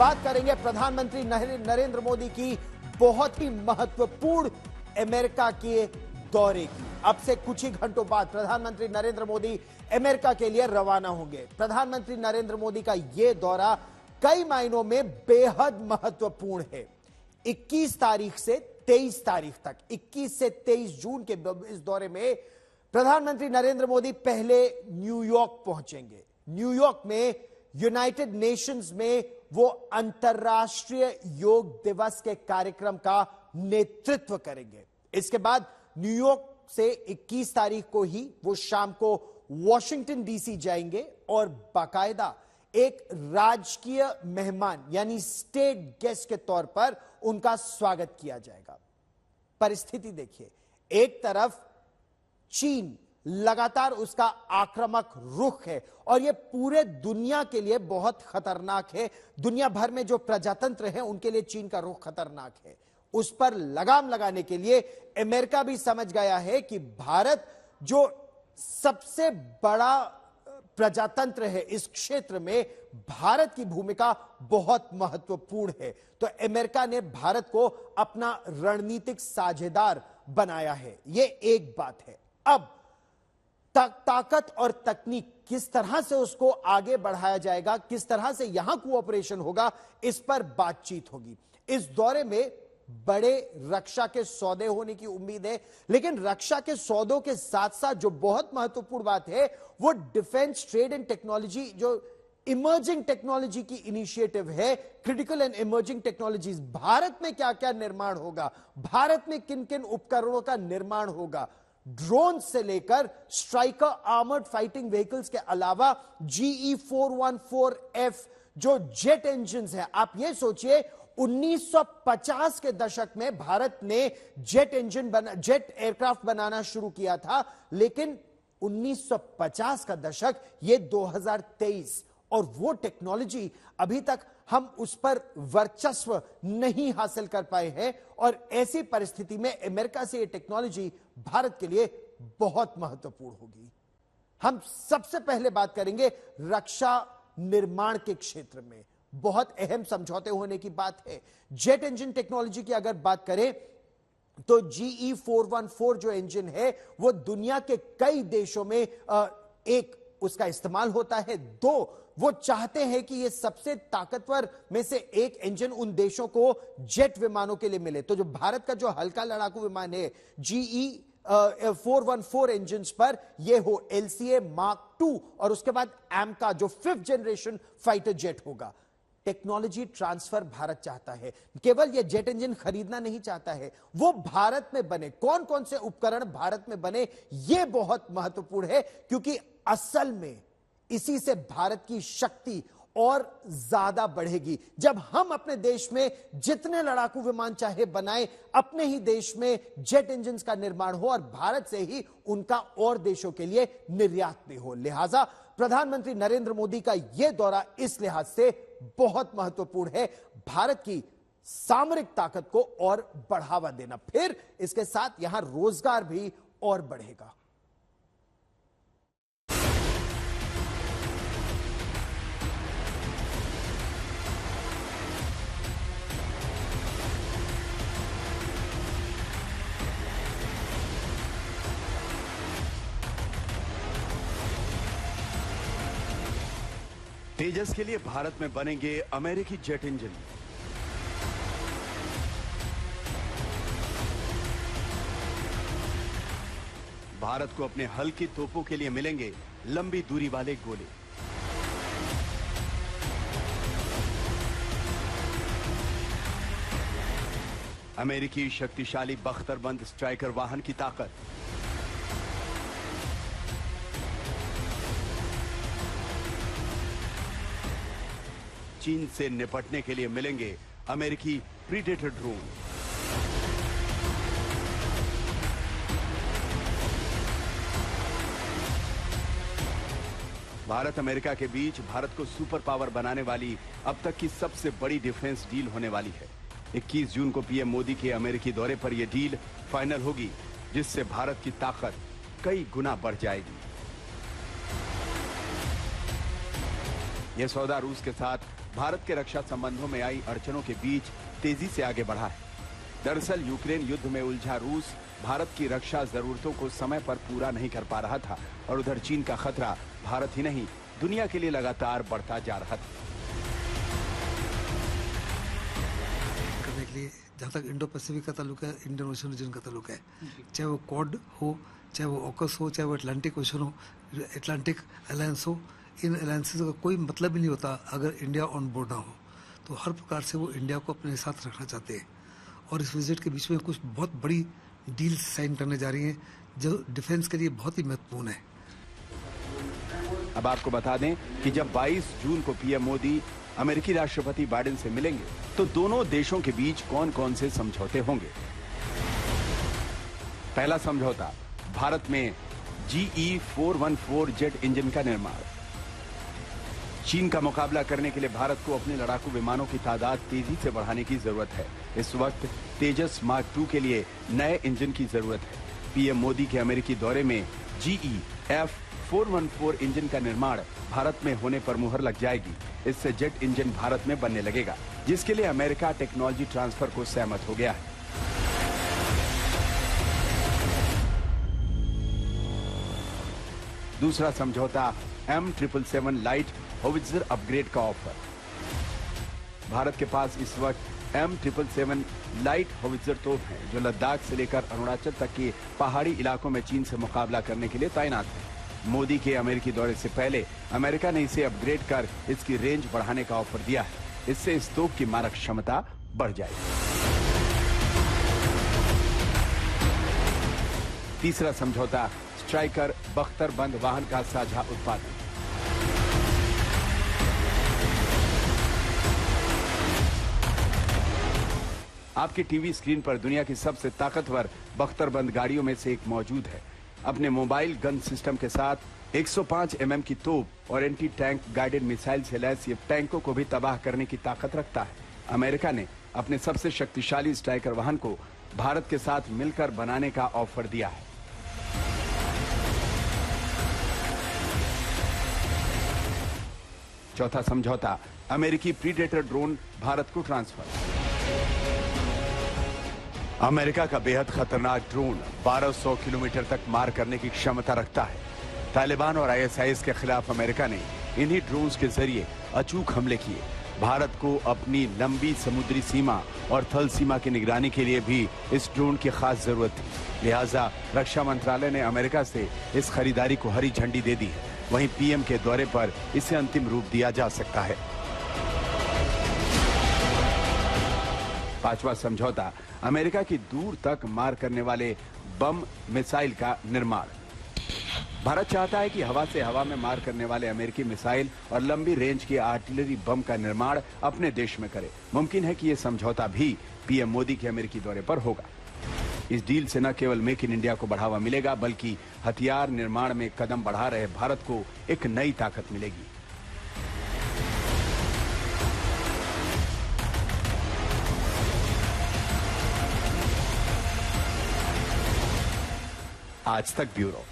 बात करेंगे प्रधानमंत्री नरेंद्र मोदी की बहुत ही महत्वपूर्ण अमेरिका के दौरे की। अब से कुछ ही घंटों बाद प्रधानमंत्री नरेंद्र मोदी अमेरिका के लिए रवाना होंगे। प्रधानमंत्री नरेंद्र मोदी का यह दौरा कई मायनों में बेहद महत्वपूर्ण है। 21 तारीख से 23 तारीख तक, 21 से 23 जून के इस दौरे में प्रधानमंत्री नरेंद्र मोदी पहले न्यूयॉर्क पहुंचेंगे। न्यूयॉर्क में यूनाइटेड नेशंस में वो अंतर्राष्ट्रीय योग दिवस के कार्यक्रम का नेतृत्व करेंगे। इसके बाद न्यूयॉर्क से 21 तारीख को ही वो शाम को वॉशिंगटन डीसी जाएंगे और बाकायदा एक राजकीय मेहमान यानी स्टेट गेस्ट के तौर पर उनका स्वागत किया जाएगा। परिस्थिति देखिए, एक तरफ चीन लगातार उसका आक्रामक रुख है और यह पूरे दुनिया के लिए बहुत खतरनाक है। दुनिया भर में जो प्रजातंत्र हैं उनके लिए चीन का रुख खतरनाक है। उस पर लगाम लगाने के लिए अमेरिका भी समझ गया है कि भारत जो सबसे बड़ा प्रजातंत्र है इस क्षेत्र में, भारत की भूमिका बहुत महत्वपूर्ण है। तो अमेरिका ने भारत को अपना रणनीतिक साझेदार बनाया है। यह एक बात है। अब ताकत और तकनीक किस तरह से उसको आगे बढ़ाया जाएगा, किस तरह से यहां कोऑपरेशन होगा, इस पर बातचीत होगी। इस दौरे में बड़े रक्षा के सौदे होने की उम्मीद है, लेकिन रक्षा के सौदों के साथ साथ जो बहुत महत्वपूर्ण बात है वो डिफेंस ट्रेड एंड टेक्नोलॉजी, जो इमर्जिंग टेक्नोलॉजी की इनिशिएटिव है, critical and emerging technologies. Bharat में क्या क्या निर्माण होगा, भारत में किन किन उपकरणों का निर्माण होगा, ड्रोन से लेकर स्ट्राइकर आर्मर्ड फाइटिंग व्हीकल्स के अलावा GE-414F जो जेट इंजन है। आप यह सोचिए 1950 के दशक में भारत ने जेट एयरक्राफ्ट बनाना शुरू किया था, लेकिन 1950 का दशक ये 2023 और वो टेक्नोलॉजी अभी तक हम उस पर वर्चस्व नहीं हासिल कर पाए हैं। और ऐसी परिस्थिति में अमेरिका से ये टेक्नोलॉजी भारत के लिए बहुत महत्वपूर्ण होगी। हम सबसे पहले बात करेंगे रक्षा निर्माण के क्षेत्र में बहुत अहम समझौते होने की बात है। जेट इंजन टेक्नोलॉजी की अगर बात करें तो GE-414 जो इंजन है वो दुनिया के कई देशों में एक उसका इस्तेमाल होता है। दो, वो चाहते हैं कि ये सबसे ताकतवर में से एक इंजन उन देशों को जेट विमानों के लिए मिले। तो जो भारत का जो हल्का लड़ाकू विमान है GE-414 इंजन पर ये हो LCA Mark II और उसके बाद AMCA जो 5th जनरेशन फाइटर जेट होगा। टेक्नोलॉजी ट्रांसफर भारत चाहता है, केवल यह जेट इंजन खरीदना नहीं चाहता है, वो भारत में बने। कौन कौन से उपकरण भारत में बने यह बहुत महत्वपूर्ण है, क्योंकि असल में इसी से भारत की शक्ति और ज्यादा बढ़ेगी। जब हम अपने देश में जितने लड़ाकू विमान चाहे बनाएं, अपने ही देश में जेट इंजन का निर्माण हो और भारत से ही उनका और देशों के लिए निर्यात भी हो। लिहाजा प्रधानमंत्री नरेंद्र मोदी का यह दौरा इस लिहाज से बहुत महत्वपूर्ण है, भारत की सामरिक ताकत को और बढ़ावा देना, फिर इसके साथ यहां रोजगार भी और बढ़ेगा। तेजस के लिए भारत में बनेंगे अमेरिकी जेट इंजन। भारत को अपने हल्की तोपों के लिए मिलेंगे लंबी दूरी वाले गोले। अमेरिकी शक्तिशाली बख्तरबंद स्ट्राइकर वाहन की ताकत, चीन से निपटने के लिए मिलेंगे अमेरिकी प्रीडेटर ड्रोन। भारत अमेरिका के बीच भारत को सुपर पावर बनाने वाली अब तक की सबसे बड़ी डिफेंस डील होने वाली है। 21 जून को पीएम मोदी के अमेरिकी दौरे पर यह डील फाइनल होगी, जिससे भारत की ताकत कई गुना बढ़ जाएगी। यह सौदा रूस के साथ भारत के रक्षा संबंधों में आई अड़चनों के बीच तेजी से आगे बढ़ा है। दरअसल यूक्रेन युद्ध में उलझा रूस भारत की रक्षा जरूरतों को समय पर पूरा नहीं कर पा रहा था और उधर चीन का खतरा भारत ही नहीं दुनिया के लिए लगातार बढ़ता जा रहा था। करने के लिए जहाँ तक इंडो पैसिफिक का ताल्लुक है, इंडियन ओशन रीजन का ताल्लुक है, चाहे वो क्वाड हो, चाहे वो ऑकस हो, चाहे वो अटलांटिक ओशन हो, अटलांटिक अलायंस हो, इन अलायंसेस का कोई मतलब ही नहीं होता अगर इंडिया ऑन बोर्ड ना हो। तो हर प्रकार से वो इंडिया को अपने साथ रखना चाहते हैं और इस विजिट के बीच में कुछ बहुत बड़ी डील्स साइन करने जा रही हैं जो डिफेंस के लिए बहुत ही महत्वपूर्ण है। अब आपको बता दें कि जब 22 जून को पीएम मोदी अमेरिकी राष्ट्रपति बाइडेन से मिलेंगे तो दोनों देशों के बीच कौन कौन से समझौते होंगे। पहला समझौता भारत में GE-414 जेट इंजन का निर्माण। चीन का मुकाबला करने के लिए भारत को अपने लड़ाकू विमानों की तादाद तेजी से बढ़ाने की जरूरत है। इस वक्त तेजस मार्क 2 के लिए नए इंजन की जरूरत है। पीएम मोदी के अमेरिकी दौरे में GE-F414 इंजन का निर्माण भारत में होने पर मुहर लग जाएगी। इससे जेट इंजन भारत में बनने लगेगा, जिसके लिए अमेरिका टेक्नोलॉजी ट्रांसफर को सहमत हो गया है। दूसरा समझौता M777 लाइट होवित्जर अपग्रेड का ऑफर। भारत के पास इस वक्त M777 लाइट होवित्जर तोप हैं जो लद्दाख से लेकर अरुणाचल तक के पहाड़ी इलाकों में चीन से मुकाबला करने के लिए तैनात है। मोदी के अमेरिकी दौरे से पहले अमेरिका ने इसे अपग्रेड कर इसकी रेंज बढ़ाने का ऑफर दिया है। इससे इस तोप की मारक क्षमता बढ़ जाएगी। तीसरा समझौता स्ट्राइकर बख्तरबंद वाहन का साझा उत्पादन। आपकी टीवी स्क्रीन पर दुनिया की सबसे ताकतवर बख्तरबंद गाड़ियों में से एक मौजूद है। अपने मोबाइल गन सिस्टम के साथ 105 mm की तोप और एंटी टैंक गाइडेड मिसाइल से लैस ये टैंकों को भी तबाह करने की ताकत रखता है। अमेरिका ने अपने सबसे शक्तिशाली स्ट्राइकर वाहन को भारत के साथ मिलकर बनाने का ऑफर दिया है। चौथा समझौता अमेरिकी प्रीडेटर ड्रोन भारत को ट्रांसफर। अमेरिका का बेहद खतरनाक ड्रोन 1200 किलोमीटर तक मार करने की क्षमता रखता है। तालिबान और ISIS के खिलाफ अमेरिका ने इन्हीं ड्रोन्स के जरिए अचूक हमले किए। भारत को अपनी लंबी समुद्री सीमा और थल सीमा की निगरानी के लिए भी इस ड्रोन की खास जरूरत थी। लिहाजा रक्षा मंत्रालय ने अमेरिका से इस खरीदारी को हरी झंडी दे दी है। वहीं पीएम के दौरे पर इसे अंतिम रूप दिया जा सकता है। पांचवा समझौता अमेरिका की दूर तक मार करने वाले बम मिसाइल का निर्माण। भारत चाहता है कि हवा से हवा में मार करने वाले अमेरिकी मिसाइल और लंबी रेंज के आर्टिलरी बम का निर्माण अपने देश में करे। मुमकिन है कि यह समझौता भी पीएम मोदी के अमेरिकी दौरे पर होगा। इस डील से न केवल मेक इन इंडिया को बढ़ावा मिलेगा बल्कि हथियार निर्माण में कदम बढ़ा रहे भारत को एक नई ताकत मिलेगी। आज तक ब्यूरो।